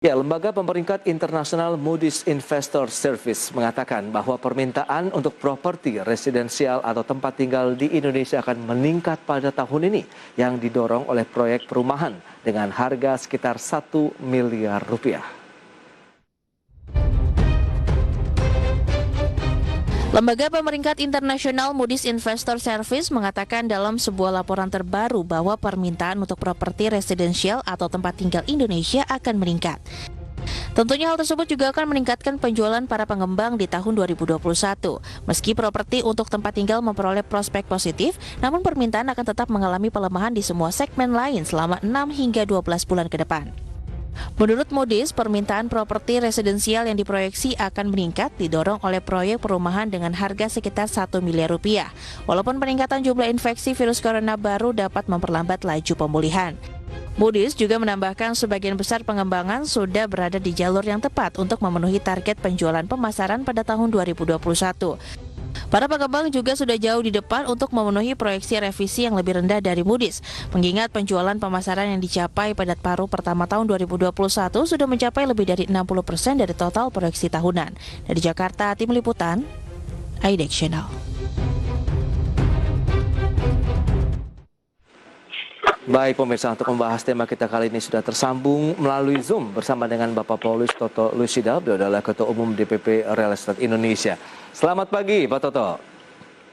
Ya, lembaga pemeringkat internasional Moody's Investor Service mengatakan bahwa permintaan untuk properti residensial atau tempat tinggal di Indonesia akan meningkat pada tahun ini yang didorong oleh proyek perumahan dengan harga sekitar 1 miliar rupiah. Lembaga pemeringkat internasional Moody's Investor Service mengatakan dalam sebuah laporan terbaru bahwa permintaan untuk properti residensial atau tempat tinggal Indonesia akan meningkat. Tentunya hal tersebut juga akan meningkatkan penjualan para pengembang di tahun 2021. Meski properti untuk tempat tinggal memperoleh prospek positif, namun permintaan akan tetap mengalami pelemahan di semua segmen lain selama 6 hingga 12 bulan ke depan. Menurut Moody's, permintaan properti residensial yang diproyeksi akan meningkat didorong oleh proyek perumahan dengan harga sekitar 1 miliar rupiah. Walaupun peningkatan jumlah infeksi virus corona baru dapat memperlambat laju pemulihan. Moody's juga menambahkan sebagian besar pengembangan sudah berada di jalur yang tepat untuk memenuhi target penjualan pemasaran pada tahun 2021. Para pengembang juga sudah jauh di depan untuk memenuhi proyeksi revisi yang lebih rendah dari Moody's. Mengingat penjualan pemasaran yang dicapai pada paruh pertama tahun 2021 sudah mencapai lebih dari 60% dari total proyeksi tahunan. Dari Jakarta, Tim Liputan, IDX Channel. Baik pemirsa, untuk membahas tema kita kali ini sudah tersambung melalui Zoom bersama dengan Bapak Paulus Toto Lusida, beliau adalah Ketua Umum DPP Real Estate Indonesia. Selamat pagi Pak Toto.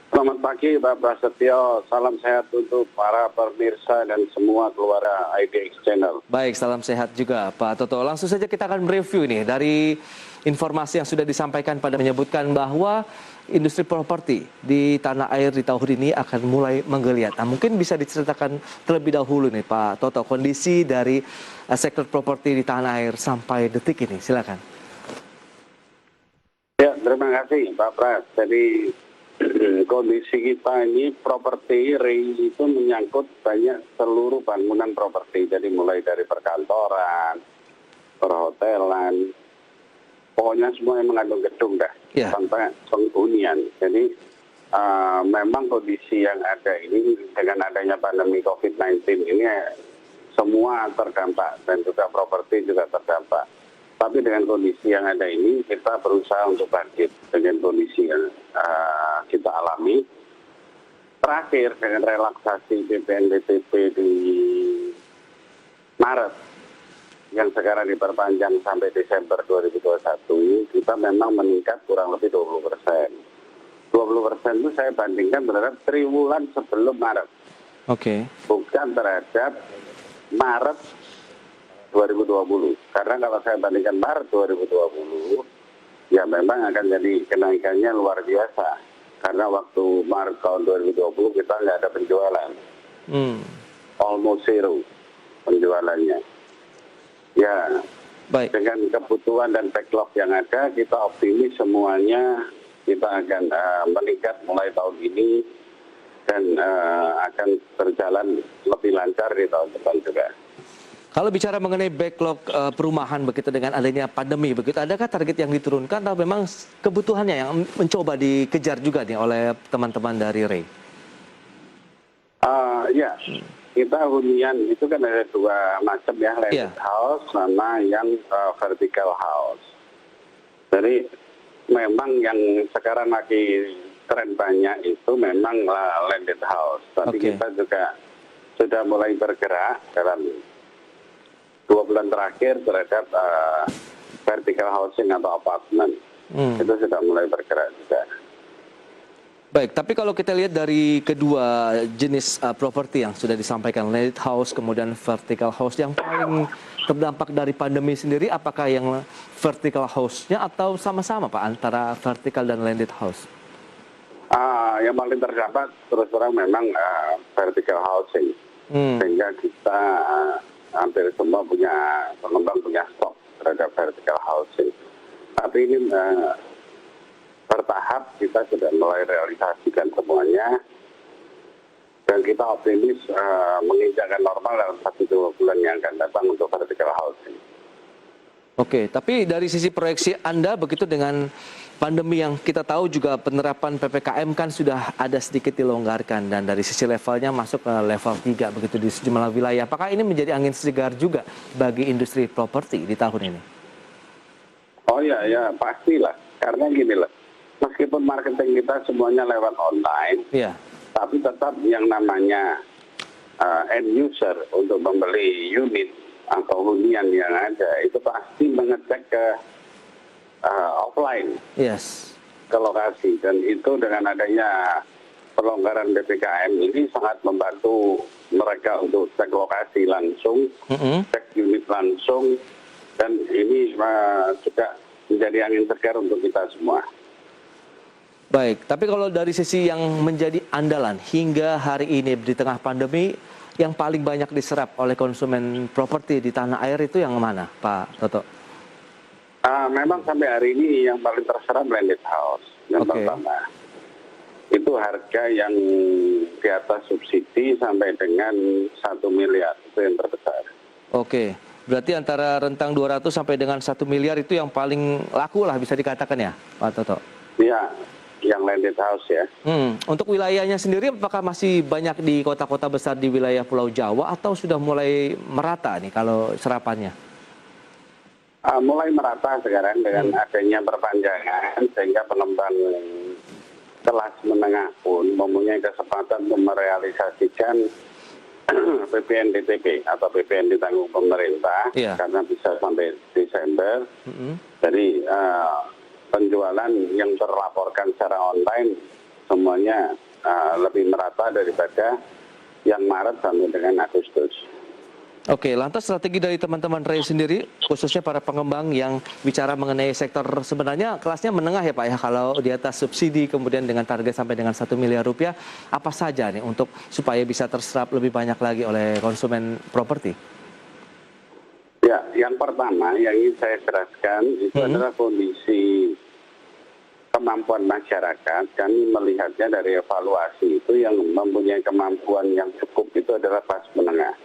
Selamat pagi Pak Prasetyo, salam sehat untuk para pemirsa dan semua keluarga IDX Channel. Baik, salam sehat juga Pak Toto. Langsung saja kita akan mereview nih dari informasi yang sudah disampaikan pada menyebutkan bahwa industri properti di tanah air di tahun ini akan mulai menggeliat. Nah, mungkin bisa diceritakan terlebih dahulu nih Pak Toto, kondisi dari sektor properti di tanah air sampai detik ini. Silakan. Ya, terima kasih Pak Pras. Jadi kondisi kita ini properti itu menyangkut banyak seluruh bangunan properti. Jadi mulai dari perkantoran, perhotelan, pokoknya semua yang mengandung gedung dah, sampai penghunian. Jadi memang kondisi yang ada ini dengan adanya pandemi COVID-19 ini semua terdampak dan juga properti juga terdampak. Tapi dengan kondisi yang ada ini kita berusaha untuk bangkit dengan kondisi yang kita alami. Terakhir dengan relaksasi PPNBP di Maret yang sekarang diperpanjang sampai Desember 2021, kita memang meningkat kurang lebih 20%. 20% itu saya bandingkan terhadap triwulan sebelum Maret. Oke. Bukan terhadap Maret 2020. Karena kalau saya bandingkan Maret 2020, ya memang akan jadi kenaikannya luar biasa. Karena waktu Maret tahun 2020 kita nggak ada penjualan. Almost zero penjualannya. Ya, baik. Dengan kebutuhan dan backlog yang ada, kita optimis semuanya kita akan meningkat mulai tahun ini dan akan berjalan lebih lancar di tahun depan juga. Kalau bicara mengenai backlog perumahan begitu dengan adanya pandemi begitu, adakah target yang diturunkan atau memang kebutuhannya yang mencoba dikejar juga nih oleh teman-teman dari REI? Ya. Kita hunian itu kan ada dua macam ya, landed house sama yang vertical house. Jadi memang yang sekarang lagi tren banyak itu memang landed house. Tapi kita juga sudah mulai bergerak dalam 2 bulan terakhir terhadap vertical housing atau apartemen. Itu sudah mulai bergerak juga. Baik, tapi kalau kita lihat dari kedua jenis properti yang sudah disampaikan, landed house kemudian vertical house, yang paling terdampak dari pandemi sendiri apakah yang vertical house-nya atau sama-sama Pak antara vertical dan landed house? Yang paling terdampak terus terang memang vertical housing. Sehingga kita hampir semua pengembang punya stok terhadap vertical housing. Tapi ini bertahap kita sudah mulai realisasikan semuanya dan kita optimis menginjakkan normal dalam 1-2 bulan yang akan datang untuk vertical housing. Oke, tapi dari sisi proyeksi Anda begitu dengan pandemi yang kita tahu juga penerapan PPKM kan sudah ada sedikit dilonggarkan dan dari sisi levelnya masuk ke level 3 begitu di sejumlah wilayah. Apakah ini menjadi angin segar juga bagi industri properti di tahun ini? Oh ya pastilah. Karena gini loh, meskipun marketing kita semuanya lewat online, Iya. tapi tetap yang namanya end user untuk membeli unit atau hunian yang ada itu pasti mengecek ke offline Yes. ke lokasi, dan itu dengan adanya pelonggaran PPKM ini sangat membantu mereka untuk cek lokasi langsung, cek unit langsung, dan ini juga menjadi angin segar untuk kita semua. Baik, tapi kalau dari sisi yang menjadi andalan hingga hari ini di tengah pandemi yang paling banyak diserap oleh konsumen properti di tanah air itu yang mana, Pak Toto? Memang sampai hari ini yang paling terserap landed house yang pertama. Itu harga yang di atas subsidi sampai dengan 1 miliar, itu yang terbesar. Oke, berarti antara rentang 200 sampai dengan 1 miliar itu yang paling laku lah bisa dikatakan ya, Pak Toto? Iya, yang landed house ya. Untuk wilayahnya sendiri apakah masih banyak di kota-kota besar di wilayah Pulau Jawa atau sudah mulai merata nih kalau serapannya? Mulai merata sekarang dengan adanya perpanjangan, sehingga pengembang kelas menengah pun mempunyai kesempatan untuk merealisasikan PPN-DTP atau PPN ditanggung pemerintah, karena bisa sampai Desember. Jadi penjualan yang terlaporkan secara online semuanya lebih merata daripada yang Maret sampai dengan Agustus. Oke, lantas strategi dari teman-teman REI sendiri, khususnya para pengembang yang bicara mengenai sektor sebenarnya kelasnya menengah ya Pak ya, kalau di atas subsidi kemudian dengan target sampai dengan 1 miliar rupiah, apa saja nih untuk supaya bisa terserap lebih banyak lagi oleh konsumen properti? Ya, yang pertama yang ingin saya jelaskan itu adalah kondisi kemampuan masyarakat. Kami melihatnya dari evaluasi itu yang mempunyai kemampuan yang cukup itu adalah kelas menengah.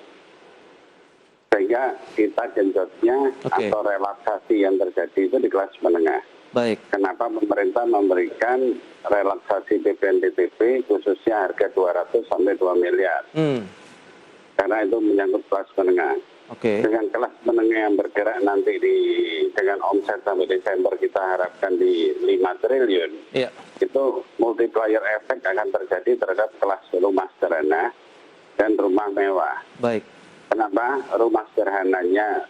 Sehingga kita genjotnya atau relaksasi yang terjadi itu di kelas menengah. Baik. Kenapa pemerintah memberikan relaksasi PPN-DTP khususnya harga 200 sampai 2 miliar? Karena itu menyangkut kelas menengah. Dengan kelas menengah yang bergerak nanti dengan omset sampai Desember kita harapkan di 5 triliun. Itu multiplier efek akan terjadi terhadap kelas rumah sederhana dan rumah mewah. Baik. Kenapa? Rumah sederhananya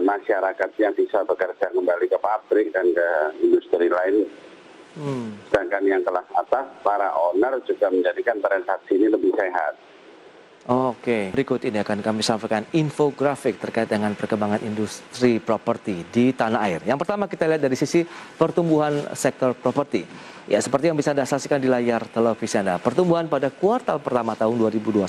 masyarakatnya bisa bekerja kembali ke pabrik dan ke industri lain. Sedangkan yang kelas atas, para owner juga menjadikan transaksi ini lebih sehat. Oke, berikut ini akan kami sampaikan infografik terkait dengan perkembangan industri properti di tanah air. Yang pertama kita lihat dari sisi pertumbuhan sektor properti. Ya, seperti yang bisa Anda saksikan di layar televisi Anda, pertumbuhan pada kuartal pertama tahun 2021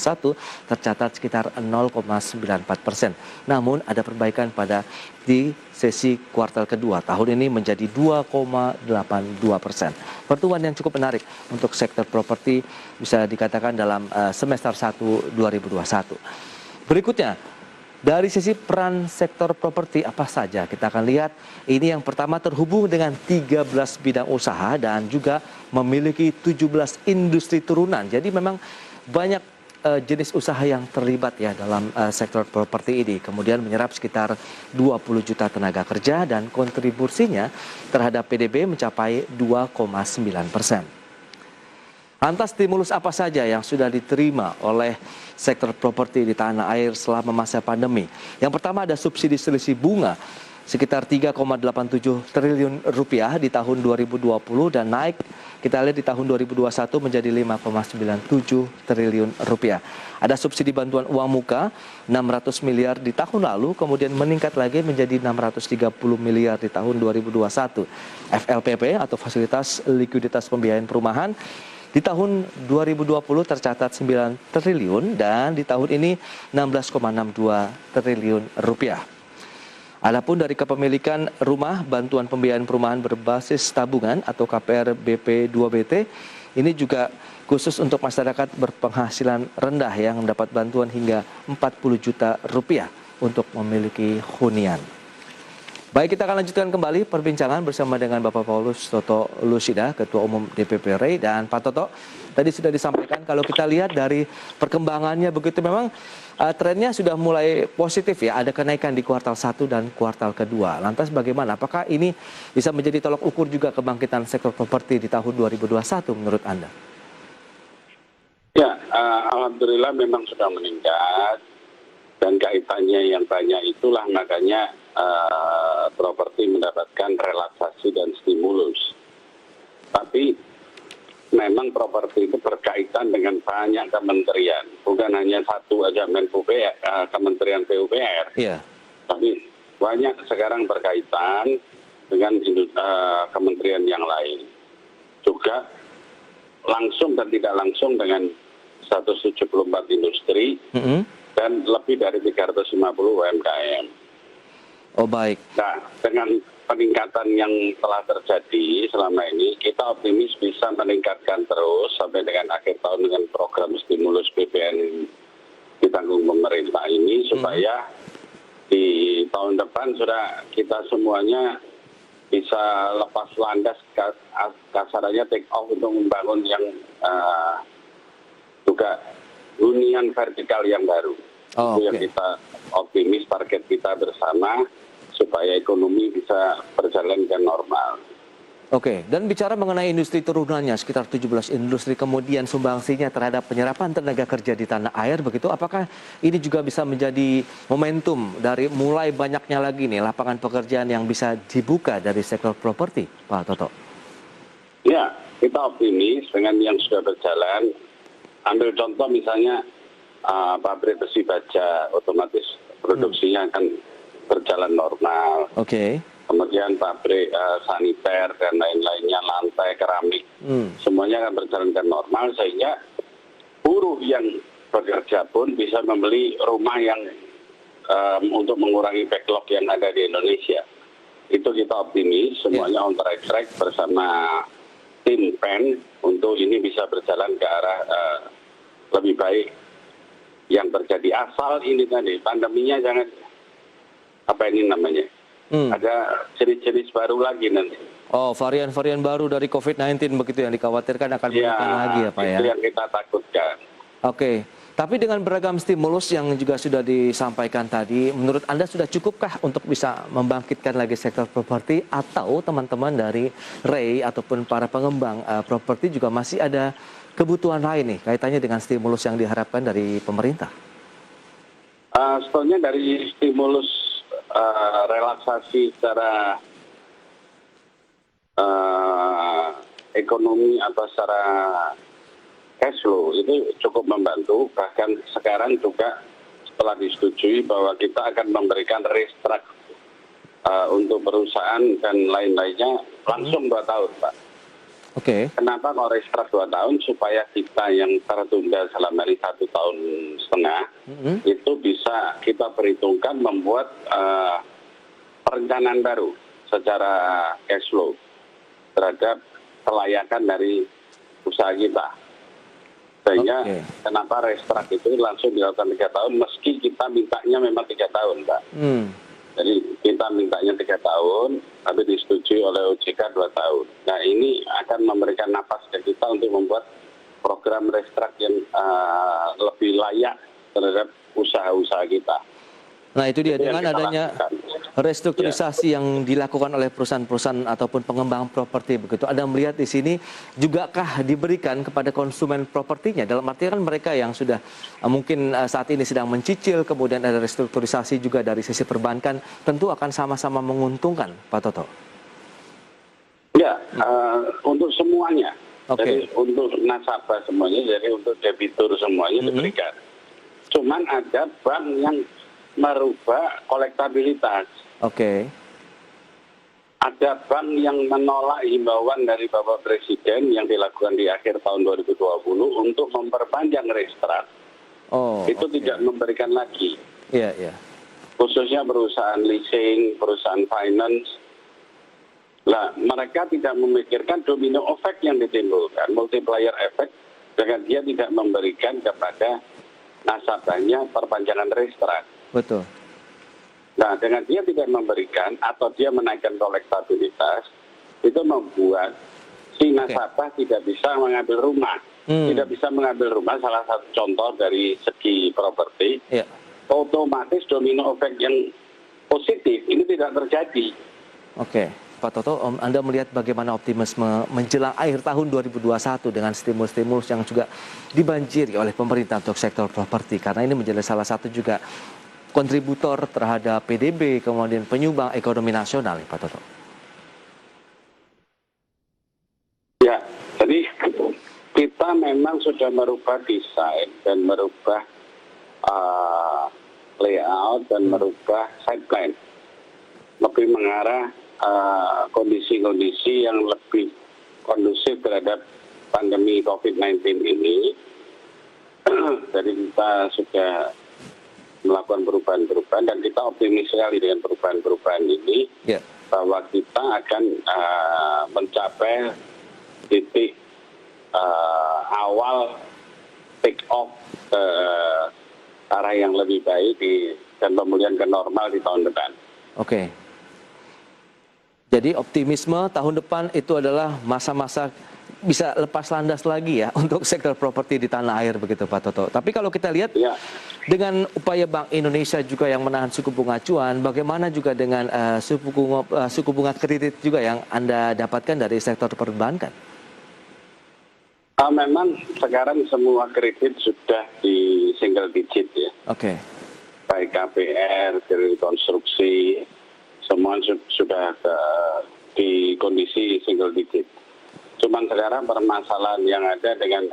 tercatat sekitar 0,94%. Namun ada perbaikan pada di sesi kuartal kedua tahun ini menjadi 2,82%. Pertumbuhan yang cukup menarik untuk sektor properti bisa dikatakan dalam semester 1 2021. Berikutnya, dari sisi peran sektor properti apa saja kita akan lihat. Ini yang pertama terhubung dengan 13 bidang usaha dan juga memiliki 17 industri turunan. Jadi memang banyak jenis usaha yang terlibat ya dalam sektor properti ini. Kemudian menyerap sekitar 20 juta tenaga kerja dan kontribusinya terhadap PDB mencapai 2,9%. Lantas stimulus apa saja yang sudah diterima oleh sektor properti di tanah air selama masa pandemi? Yang pertama ada subsidi selisih bunga sekitar 3,87 triliun rupiah di tahun 2020 dan naik kita lihat di tahun 2021 menjadi 5,97 triliun rupiah. Ada subsidi bantuan uang muka 600 miliar di tahun lalu kemudian meningkat lagi menjadi 630 miliar di tahun 2021. FLPP atau Fasilitas Likuiditas Pembiayaan Perumahan di tahun 2020 tercatat 9 triliun dan di tahun ini 16,62 triliun rupiah. Adapun dari kepemilikan rumah, bantuan pembiayaan perumahan berbasis tabungan atau KPR BP 2BT, ini juga khusus untuk masyarakat berpenghasilan rendah yang mendapat bantuan hingga 40 juta rupiah untuk memiliki hunian. Baik, kita akan lanjutkan kembali perbincangan bersama dengan Bapak Paulus Toto Lusida, Ketua Umum DPP REI. Dan Pak Toto, tadi sudah disampaikan kalau kita lihat dari perkembangannya begitu memang trennya sudah mulai positif ya, ada kenaikan di kuartal 1 dan kuartal kedua. Lantas bagaimana? Apakah ini bisa menjadi tolok ukur juga kebangkitan sektor properti di tahun 2021 menurut Anda? Ya, alhamdulillah memang sudah meningkat dan kaitannya yang banyak itulah makanya properti mendapatkan relaksasi dan stimulus. Tapi memang properti itu berkaitan dengan banyak kementerian, bukan hanya satu aja Kementerian PUPR. Iya. Tapi banyak sekarang berkaitan dengan kementerian yang lain. Juga langsung dan tidak langsung dengan 174 industri dan lebih dari 350 UMKM. Oh baik. Nah, dengan peningkatan yang telah terjadi selama ini, kita optimis bisa meningkatkan terus sampai dengan akhir tahun dengan program stimulus BPN ditanggung pemerintah ini, supaya di tahun depan sudah kita semuanya bisa lepas landas, kasarannya take off untuk membangun yang juga hunian vertikal yang baru. Oh, itu yang kita optimis, target kita bersama supaya ekonomi bisa berjalan dengan normal. Oke, dan bicara mengenai industri turunannya, sekitar 17 industri, kemudian sumbangsinya terhadap penyerapan tenaga kerja di tanah air, begitu, apakah ini juga bisa menjadi momentum dari mulai banyaknya lagi nih lapangan pekerjaan yang bisa dibuka dari sektor properti, Pak Toto? Ya, kita optimis dengan yang sudah berjalan. Ambil contoh misalnya pabrik besi baja, otomatis produksinya akan berjalan normal. Oke. Kemudian pabrik saniter dan lain-lainnya, lantai, keramik, semuanya akan berjalan dengan normal, sehingga buruh yang bekerja pun bisa membeli rumah yang untuk mengurangi backlog yang ada di Indonesia. Itu kita optimis, semuanya on track bersama tim PEN untuk ini bisa berjalan ke arah lebih baik yang terjadi. Asal ini tadi, pandeminya jangan, apa ini namanya, ada jenis-jenis baru lagi nanti. Oh, varian-varian baru dari COVID-19 begitu yang dikhawatirkan akan menekan lagi ya Pak ya? Itu yang kita takutkan. Oke, tapi dengan beragam stimulus yang juga sudah disampaikan tadi, menurut Anda sudah cukupkah untuk bisa membangkitkan lagi sektor properti, atau teman-teman dari REI ataupun para pengembang properti juga masih ada kebutuhan lain nih kaitannya dengan stimulus yang diharapkan dari pemerintah? Sebetulnya dari stimulus relaksasi secara ekonomi atau secara cash flow itu cukup membantu. Bahkan sekarang juga setelah disetujui bahwa kita akan memberikan restruct untuk perusahaan dan lain-lainnya langsung 2 tahun, Pak. Oke. Kenapa kok restruct 2 tahun? Supaya kita yang tertunda selama ini 1,5 tahun itu bisa kita perhitungkan membuat perencanaan baru secara cash flow terhadap kelayakan dari usaha kita. Sehingga kenapa restruct itu langsung dilakukan 3 tahun meski kita mintanya memang 3 tahun, Pak. Jadi kita mintanya 3 tahun, tapi disetujui oleh OJK 2 tahun. Nah, ini akan memberikan napas ke kita untuk membuat program restruct yang lebih layak terhadap usaha-usaha kita. Nah, itu dia, dengan adanya restrukturisasi yang dilakukan oleh perusahaan-perusahaan ataupun pengembang properti begitu, Anda melihat di sini jugakah diberikan kepada konsumen propertinya? Dalam arti kan mereka yang sudah mungkin saat ini sedang mencicil, kemudian ada restrukturisasi juga dari sisi perbankan, tentu akan sama-sama menguntungkan, Pak Toto. Ya, untuk semuanya. Jadi untuk nasabah semuanya, jadi untuk debitur semuanya diberikan. Cuman ada bank yang merubah kolektabilitas. Ada bank yang menolak himbauan dari Bapak Presiden yang dilakukan di akhir tahun 2020 untuk memperpanjang restruct. Itu tidak memberikan lagi. Khususnya perusahaan leasing, perusahaan finance. Nah, mereka tidak memikirkan domino effect yang ditimbulkan, multiplier effect, dengan dia tidak memberikan kepada nasabahnya perpanjangan restruct. Betul. Nah, dengan dia tidak memberikan atau dia menaikkan kolektabilitas, itu membuat si nasabah tidak bisa mengambil rumah. Tidak bisa mengambil rumah, salah satu contoh dari segi properti, otomatis domino effect yang positif ini tidak terjadi. Oke, Pak Toto, Anda melihat bagaimana optimisme menjelang akhir tahun 2021 dengan stimulus-stimulus yang juga dibanjiri oleh pemerintah untuk sektor properti, karena ini menjadi salah satu juga kontributor terhadap PDB, kemudian penyumbang ekonomi nasional, Pak Toto. Ya, jadi kita memang sudah merubah desain dan merubah layout dan merubah site plan, lebih mengarah kondisi-kondisi yang lebih kondusif terhadap pandemi COVID-19 ini. Jadi kita sudah melakukan perubahan-perubahan dan kita optimis sekali dengan perubahan-perubahan ini, bahwa kita akan mencapai titik awal take off ke arah yang lebih baik dan pemulihan ke normal di tahun depan. Oke. Jadi optimisme tahun depan itu adalah masa-masa bisa lepas landas lagi ya untuk sektor properti di tanah air, begitu Pak Toto. Tapi kalau kita lihat dengan upaya Bank Indonesia juga yang menahan suku bunga acuan, bagaimana juga dengan suku bunga kredit juga yang Anda dapatkan dari sektor perbankan? Memang sekarang semua kredit sudah di single digit ya. Oke. Baik KPR, kredit konstruksi, semua sudah di kondisi single digit. Cuman sekarang permasalahan yang ada dengan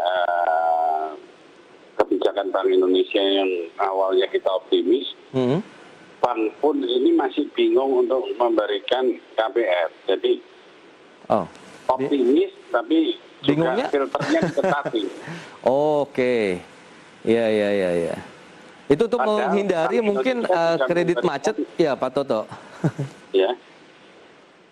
kebijakan Bank Indonesia yang awalnya kita optimis, bank pun ini masih bingung untuk memberikan KPR. Jadi optimis tapi bingungnya? juga filternya diketahui. Oke, ya. Itu untuk menghindari mungkin kredit macet, ya Pak Toto. Ya,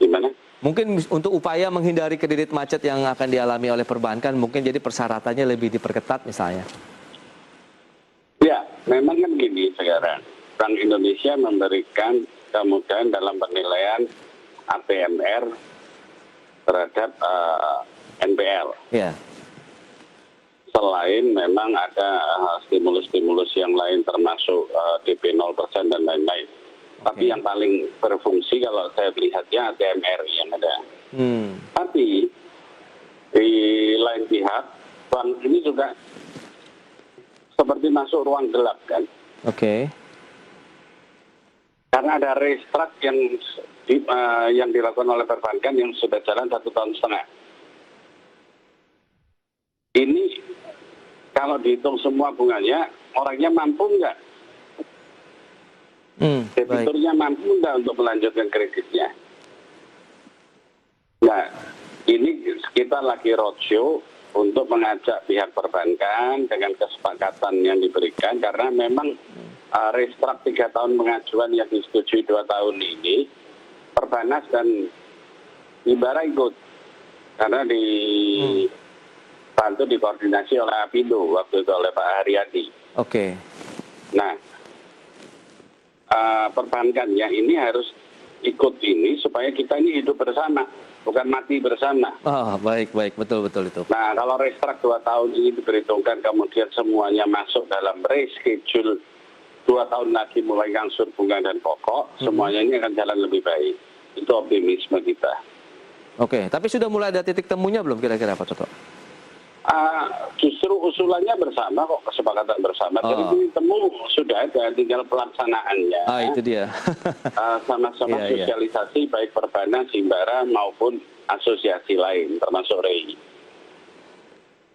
gimana? Mungkin untuk upaya menghindari kredit macet yang akan dialami oleh perbankan, mungkin jadi persyaratannya lebih diperketat misalnya. Ya, memang kan gini sekarang. Bank Indonesia memberikan kemudahan dalam penilaian APMR terhadap NPL. Ya. Selain memang ada stimulus-stimulus yang lain termasuk DP 0% dan lain-lain. Tapi yang paling berfungsi kalau saya lihatnya ATMR yang ada. Tapi di lain pihak, bank ini juga seperti masuk ruang gelap kan. Oke. Karena ada restruct yang dilakukan oleh perbankan yang sudah jalan 1,5 tahun. Ini kalau dihitung semua bunganya, orangnya mampu nggak? Debiturnya mampu nggak untuk melanjutkan kreditnya? Nah, ini kita lagi roadshow untuk mengajak pihak perbankan dengan kesepakatan yang diberikan, karena memang restruct 3 tahun pengajuan yang disetujui 2 tahun ini, Perbanas dan Himbara ikut, karena dibantu dikoordinasi oleh Apindo waktu itu oleh Pak Haryadi. Oke. Nah, perbankan ya ini harus ikut ini supaya kita ini hidup bersama, bukan mati bersama. Baik, betul itu. Nah, kalau restruct 2 tahun ini diperhitungkan kemudian semuanya masuk dalam reschedule 2 tahun lagi mulai ngangsur bunga dan pokok, semuanya ini akan jalan lebih baik. Itu optimisme kita. Oke, tapi sudah mulai ada titik temunya belum kira-kira Pak Toto? Justru usulannya bersama kok, kesepakatan bersama. Jadi temu sudah ada, tinggal pelaksanaannya. Itu dia. Sama-sama sosialisasi baik Perbanas, Himbara maupun asosiasi lain termasuk REI.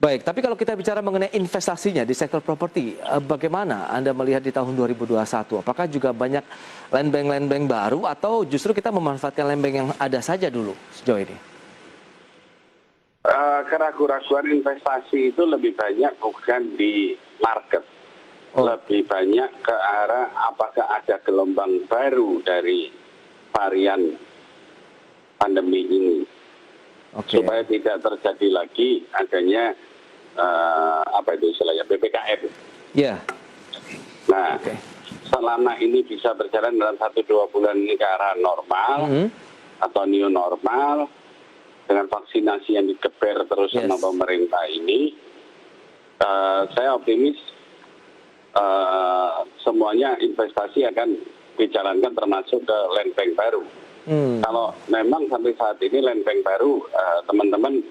Baik, tapi kalau kita bicara mengenai investasinya di sektor properti, bagaimana Anda melihat di tahun 2021? Apakah juga banyak land bank baru atau justru kita memanfaatkan land bank yang ada saja dulu sejauh ini? Keraguan-keraguan investasi itu lebih banyak bukan di market. Lebih banyak ke arah apakah ada gelombang baru dari varian pandemi ini. Supaya tidak terjadi lagi adanya apa itu istilahnya PPKM. Ya. Nah, selama ini bisa berjalan dalam 1-2 bulan ini ke arah normal atau new normal dengan vaksinasi yang dikeber terus sama pemerintah ini, saya optimis semuanya investasi akan dijalankan termasuk ke land bank baru. Kalau memang sampai saat ini land bank baru teman-teman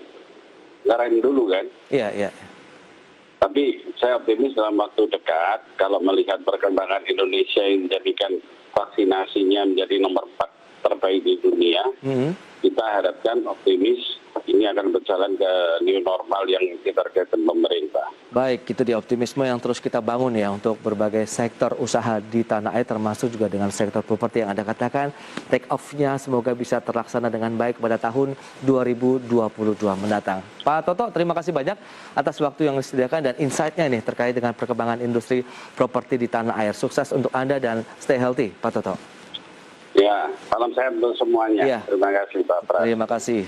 ngerem dulu kan? Iya. Tapi saya optimis dalam waktu dekat, kalau melihat perkembangan Indonesia yang menjadikan vaksinasinya menjadi nomor 4 terbaik di dunia, kita harapkan optimis ini akan berjalan ke new normal yang ditargetkan pemerintah. Baik, itu dia optimisme yang terus kita bangun ya untuk berbagai sektor usaha di tanah air, termasuk juga dengan sektor properti yang Anda katakan. Take off-nya semoga bisa terlaksana dengan baik pada tahun 2022 mendatang. Pak Toto, terima kasih banyak atas waktu yang disediakan dan insight-nya nih terkait dengan perkembangan industri properti di tanah air. Sukses untuk Anda dan stay healthy, Pak Toto. Ya, salam sehat untuk semuanya. Ya. Terima kasih Pak Pras. Terima kasih.